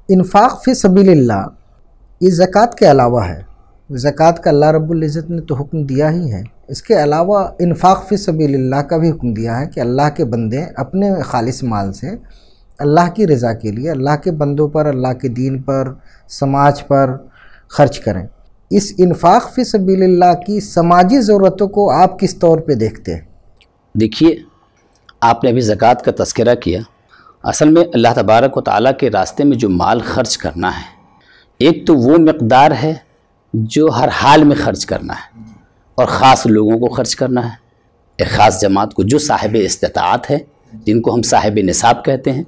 इन्फाक फ़ी सबीलिल्लाह ये ज़कात के अलावा है। ज़कात का अल्लाह रब्बुल इज़्ज़त ने तो हुक्म दिया ही है, इसके अलावा इन्फाक फ़ी सबीलिल्लाह का भी हुक्म दिया है कि अल्लाह के बंदे अपने खालिस माल से अल्लाह की रज़ा के लिए अल्लाह के बंदों पर, अल्लाह के दीन पर, समाज पर खर्च करें। इस इन्फाक फ़ी सबीलिल्लाह की समाजी ज़रूरतों को आप किस तौर पे देखते हैं? देखिए, आपने अभी ज़कात का तज़किरा किया। असल में अल्लाह तबारक व तआला के रास्ते में जो माल खर्च करना है, एक तो वो मक़दार है जो हर हाल में खर्च करना है और ख़ास लोगों को खर्च करना है, एक ख़ास जमात को जो साहिब इस्तिताअत है, जिनको हम साहिब निसाब कहते हैं,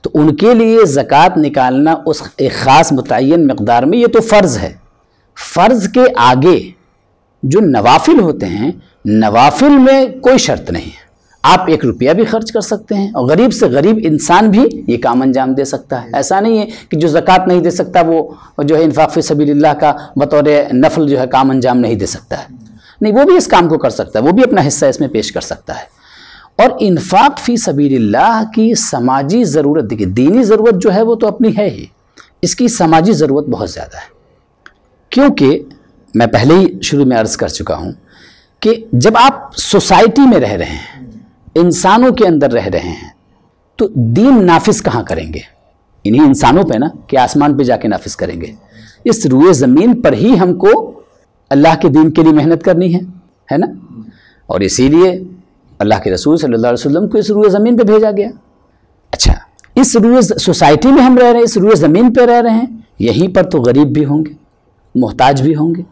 तो उनके लिए ज़कात निकालना उस एक ख़ास मुतय्यन मक़दार में, ये तो फ़र्ज़ है। फ़र्ज़ के आगे जो नवाफिल होते हैं, नवाफिल में कोई शर्त नहीं है। आप 1 रुपया भी खर्च कर सकते हैं और गरीब से गरीब इंसान भी ये काम अंजाम दे सकता है। ऐसा नहीं है कि जो ज़कात नहीं दे सकता वो जो है इन्फाक फ़ी सबीलिल्लाह का बतौर नफल जो है काम अंजाम नहीं दे सकता है। नहीं, वो भी इस काम को कर सकता है, वो भी अपना हिस्सा इसमें पेश कर सकता है। और इन्फाक फ़ी सबीलिल्लाह की समाजी ज़रूरत, देखिए दीनी ज़रूरत जो है वो तो अपनी है ही, इसकी समाजी ज़रूरत बहुत ज़्यादा है। क्योंकि मैं पहले ही शुरू में अर्ज़ कर चुका हूँ कि जब आप सोसाइटी में रह रहे हैं, इंसानों के अंदर रह रहे हैं, तो दीन नाफिज कहाँ करेंगे? इन्हीं इंसानों पे ना, कि आसमान पे जाके नाफिज करेंगे? इस रूए ज़मीन पर ही हमको अल्लाह के दीन के लिए मेहनत करनी है ना। और इसीलिए अल्लाह के रसूल सल्लल्लाहु अलैहि वसल्लम को इस रूए ज़मीन पे भेजा गया। अच्छा, इस रूए सोसाइटी में हम रह रहे हैं, इस रूए ज़मीन पे रह रहे हैं, यहीं पर तो गरीब भी होंगे, मोहताज भी होंगे,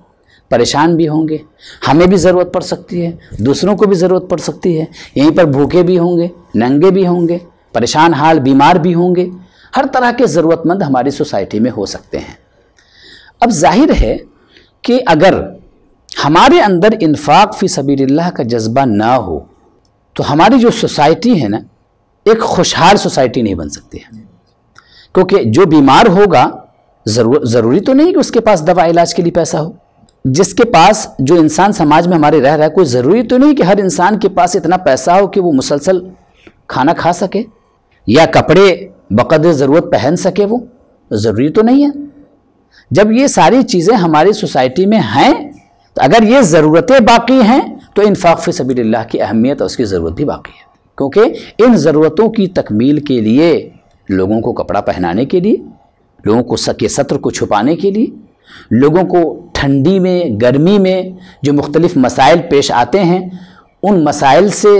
परेशान भी होंगे, हमें भी ज़रूरत पड़ सकती है, दूसरों को भी ज़रूरत पड़ सकती है। यहीं पर भूखे भी होंगे, नंगे भी होंगे, परेशान हाल बीमार भी होंगे, हर तरह के ज़रूरतमंद हमारी सोसाइटी में हो सकते हैं। अब जाहिर है कि अगर हमारे अंदर इन्फाक फ़ी सबीलिल्लाह का जज्बा ना हो तो हमारी जो सोसाइटी है ना, एक खुशहाल सोसाइटी नहीं बन सकती है। क्योंकि जो बीमार होगा, ज़रूरी तो नहीं कि उसके पास दवा इलाज के लिए पैसा हो। जिसके पास, जो इंसान समाज में हमारे रह रहा है, कोई ज़रूरी तो नहीं कि हर इंसान के पास इतना पैसा हो कि वो मुसलसल खाना खा सके या कपड़े बक़द्र ज़रूरत पहन सके, वो ज़रूरी तो नहीं है। जब ये सारी चीज़ें हमारी सोसाइटी में हैं, तो अगर ये ज़रूरतें बाकी हैं तो इन्फाक फ़ी सबीलिल्लाह की अहमियत और उसकी ज़रूरत भी बाकी है। क्योंकि इन ज़रूरतों की तकमील के लिए, लोगों को कपड़ा पहनाने के लिए, लोगों को सके सत्र को छुपाने के लिए, लोगों को ठंडी में, गर्मी में जो मुख्तलिफ़ मसाइल पेश आते हैं, उन मसाइल से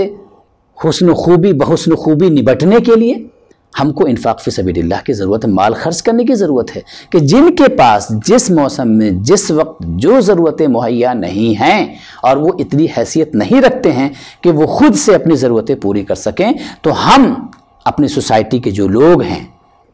हुस्न खूबी बहुस्न खूबी निपटने के लिए हमको इन्फाक फ़ी सबीलिल्लाह की ज़रूरत है, माल खर्च करने की ज़रूरत है। कि जिनके पास जिस मौसम में, जिस वक्त जो ज़रूरतें मुहैया नहीं हैं और वो इतनी हैसियत नहीं रखते हैं कि वो ख़ुद से अपनी ज़रूरतें पूरी कर सकें, तो हम अपनी सोसाइटी के जो लोग हैं,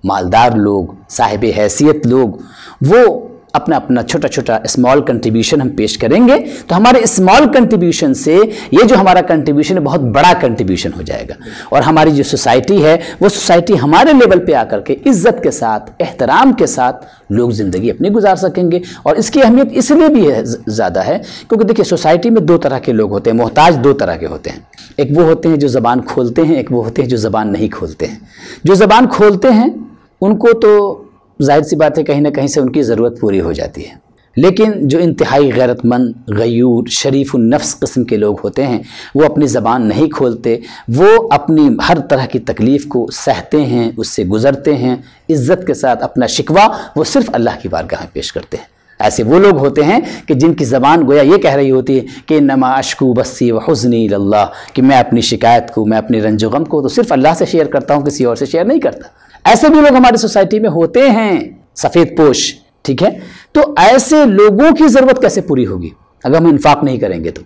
मालदार लोग, साहिब हैसियत लोग, वो अपना अपना छोटा छोटा स्मॉल कंट्रीब्यूशन हम पेश करेंगे, तो हमारे स्मॉल कंट्रीब्यूशन से ये जो हमारा कंट्रीब्यूशन है बहुत बड़ा कंट्रीब्यूशन हो जाएगा। और हमारी जो सोसाइटी है, वो सोसाइटी हमारे लेवल पे आकर के इज़्ज़त के साथ, एहतराम के साथ लोग ज़िंदगी अपनी गुजार सकेंगे। और इसकी अहमियत इसलिए भी ज़्यादा है क्योंकि देखिए, सोसाइटी में 2 तरह के लोग होते हैं, मोहताज 2 तरह के होते हैं। एक वो होते हैं जो ज़बान खोलते हैं, एक वो होते हैं जो ज़बान नहीं खोलते हैं। जो ज़बान खोलते हैं उनको तो जाहिर सी बात है कहीं ना कहीं से उनकी ज़रूरत पूरी हो जाती है, लेकिन जो इंतहाई गैरतमंद, गयूर, शरीफ नफ्स किस्म के लोग होते हैं, वो अपनी ज़बान नहीं खोलते, वो अपनी हर तरह की तकलीफ़ को सहते हैं, उससे गुज़रते हैं, इज़्ज़त के साथ अपना शिकवा वो सिर्फ़ अल्लाह की बारगाह में पेश करते हैं। ऐसे वो लोग होते हैं कि जिनकी ज़बान गोया ये कह रही होती है कि नमा अश्कू बस्सी व हुज़्नी इल्लल्लाह, कि मैं अपनी शिकायत को, मैं अपनी रंजो गम को तो सिर्फ़ अल्लाह से शेयर करता हूँ, किसी और से शेयर नहीं करता। ऐसे भी लोग हमारी सोसाइटी में होते हैं, सफ़ेद पोश, ठीक है। तो ऐसे लोगों की ज़रूरत कैसे पूरी होगी अगर हम इन्फाक नहीं करेंगे? तो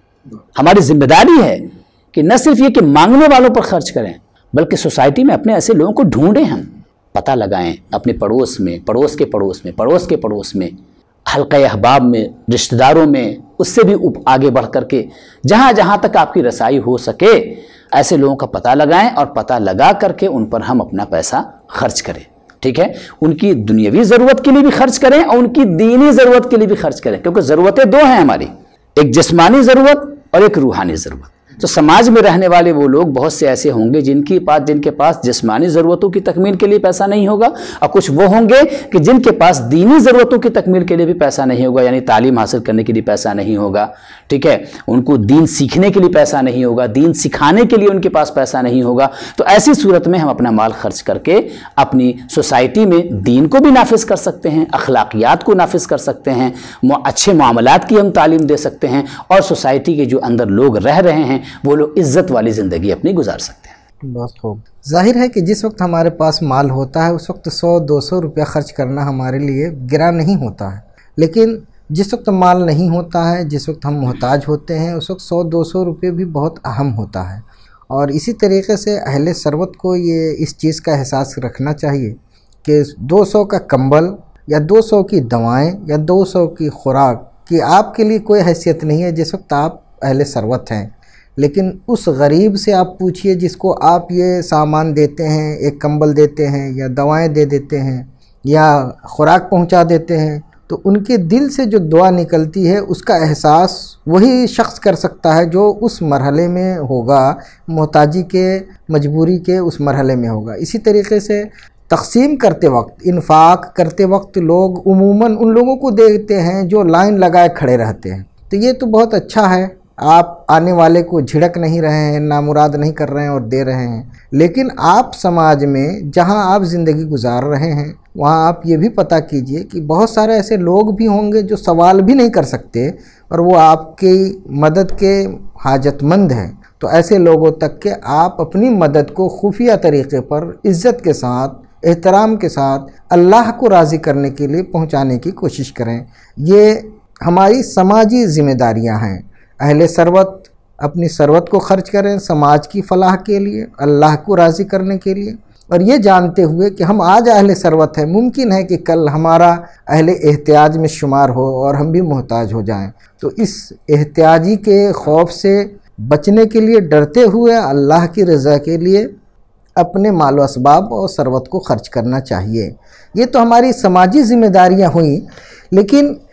हमारी जिम्मेदारी है कि न सिर्फ ये कि मांगने वालों पर खर्च करें, बल्कि सोसाइटी में अपने ऐसे लोगों को ढूंढें, हम पता लगाएं अपने पड़ोस में, पड़ोस के पड़ोस में, पड़ोस के पड़ोस में, हल्का अहबाब में, रिश्तेदारों में, उससे भी आगे बढ़ करके जहाँ जहाँ तक आपकी रसाई हो सके, ऐसे लोगों का पता लगाएं और पता लगा करके उन पर हम अपना पैसा खर्च करें, ठीक है। उनकी दुनियावी ज़रूरत के लिए भी खर्च करें और उनकी दीनी ज़रूरत के लिए भी खर्च करें, क्योंकि ज़रूरतें 2 हैं हमारी, एक जिस्मानी ज़रूरत और एक रूहानी ज़रूरत। तो समाज में रहने वाले वो लोग बहुत से ऐसे होंगे जिनके पास जिस्मानी ज़रूरतों की तकमील के लिए पैसा नहीं होगा, और कुछ वो होंगे कि जिनके पास दीनी ज़रूरतों की तकमील के लिए भी पैसा नहीं होगा, यानी तालीम हासिल करने के लिए पैसा नहीं होगा, ठीक है, उनको दीन सीखने के लिए पैसा नहीं होगा, दीन सिखाने के लिए उनके पास पैसा नहीं होगा। तो ऐसी सूरत में हम अपना माल खर्च करके अपनी सोसाइटी में दीन को भी नाफिज कर सकते हैं, अखलाकियात को नाफिज कर सकते हैं, अच्छे मामलात की हम तालीम दे सकते हैं, और सोसाइटी के जो अंदर लोग रह रहे हैं वो लोग इज्जत वाली ज़िंदगी अपनी गुजार सकते हैं। बहुत खूब। जाहिर है कि जिस वक्त हमारे पास माल होता है उस वक्त 100-200 रुपया खर्च करना हमारे लिए गिरा नहीं होता है, लेकिन जिस वक्त माल नहीं होता है, जिस वक्त हम मोहताज होते हैं, उस वक्त 100-200 रुपये भी बहुत अहम होता है। और इसी तरीके से अहले सरवत को ये इस चीज़ का एहसास रखना चाहिए कि 200 का कंबल या 200 की दवाएं या 200 की खुराक की आपके लिए कोई हैसियत नहीं है जिस वक्त आप अहले सरवत हैं। लेकिन उस गरीब से आप पूछिए जिसको आप ये सामान देते हैं, एक कंबल देते हैं या दवाएं दे देते हैं या खुराक पहुंचा देते हैं, तो उनके दिल से जो दुआ निकलती है उसका एहसास वही शख्स कर सकता है जो उस मरहले में होगा, मोहताजी के, मजबूरी के उस मरहले में होगा। इसी तरीके से तक़सीम करते वक्त, इन्फाक करते वक्त लोग उमूमन उन लोगों को देते हैं जो लाइन लगाए खड़े रहते हैं। तो ये तो बहुत अच्छा है, आप आने वाले को झिड़क नहीं रहे हैं, नामुराद नहीं कर रहे हैं और दे रहे हैं। लेकिन आप समाज में जहां आप ज़िंदगी गुजार रहे हैं वहां आप ये भी पता कीजिए कि बहुत सारे ऐसे लोग भी होंगे जो सवाल भी नहीं कर सकते और वो आपकी मदद के हाजतमंद हैं। तो ऐसे लोगों तक के आप अपनी मदद को खुफिया तरीक़े पर इज़्ज़त के साथ, एहतराम के साथ अल्लाह को राज़ी करने के लिए पहुँचाने की कोशिश करें। ये हमारी समाजी ज़िम्मेदारियाँ हैं। अहले सरवत अपनी सरवत को खर्च करें समाज की फलाह के लिए, अल्लाह को राज़ी करने के लिए, और ये जानते हुए कि हम आज अहले सरवत हैं, मुमकिन है कि कल हमारा अहले एहतियाज में शुमार हो और हम भी मोहताज हो जाएं। तो इस एहतियाजी के खौफ से बचने के लिए, डरते हुए अल्लाह की रज़ा के लिए अपने माल व असबाब और सरवत को खर्च करना चाहिए। ये तो हमारी समाजी ज़िम्मेदारियाँ हुई। लेकिन